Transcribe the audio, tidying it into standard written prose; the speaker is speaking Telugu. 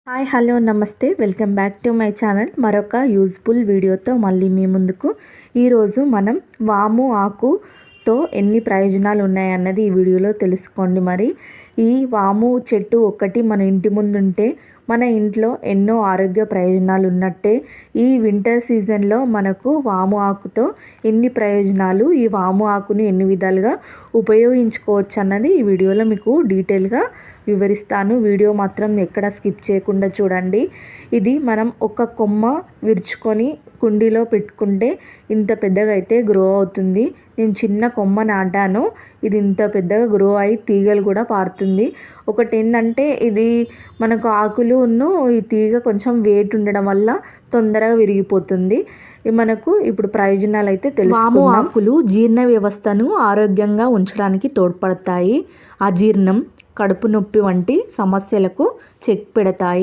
హాయ్ హలో నమస్తే welcome back to my channel. మరొక యూజ్ఫుల్ వీడియోతో మళ్ళీ మీ ముందుకు. ఈరోజు మనం వాము ఆకుతో ఎన్ని ప్రయోజనాలు ఉన్నాయన్నది ఈ వీడియోలో తెలుసుకోండి. మరి ఈ వాము చెట్టు ఒకటి మన ఇంటి ముందు ఉంటే మన ఇంట్లో ఎన్నో ఆరోగ్య ప్రయోజనాలు ఉన్నట్టే. ఈ వింటర్ సీజన్లో మనకు వాము ఆకుతో ఎన్ని ప్రయోజనాలు, ఈ వాము ఆకుని ఎన్ని విధాలుగా ఉపయోగించుకోవచ్చు అన్నది ఈ వీడియోలో మీకు డీటెయిల్గా వివరిస్తాను. వీడియో మాత్రం ఎక్కడ స్కిప్ చేయకుండా చూడండి. ఇది మనం ఒక కొమ్మ విరుచుకొని కుండీలో పెట్టుకుంటే ఇంత పెద్దగా అయితే గ్రో అవుతుంది. నేను చిన్న కొమ్మ నాటాను, ఇది ఇంత పెద్దగా గ్రో అయి తీగలు కూడా పారుతుంది. ఒకటి ఏంటంటే ఇది మనకు ఆకులును ఈ తీగ కొంచెం వెయిట్ ఉండడం వల్ల తొందరగా విరిగిపోతుంది. మనకు ఇప్పుడు ప్రయోజనాలు అయితే తెలుసుకుందాం. వాము ఆకులు జీర్ణ వ్యవస్థను ఆరోగ్యంగా ఉంచడానికి తోడ్పడతాయి. అజీర్ణం, కడుపు నొప్పి వంటి సమస్యలకు చెక్ పెడతాయి.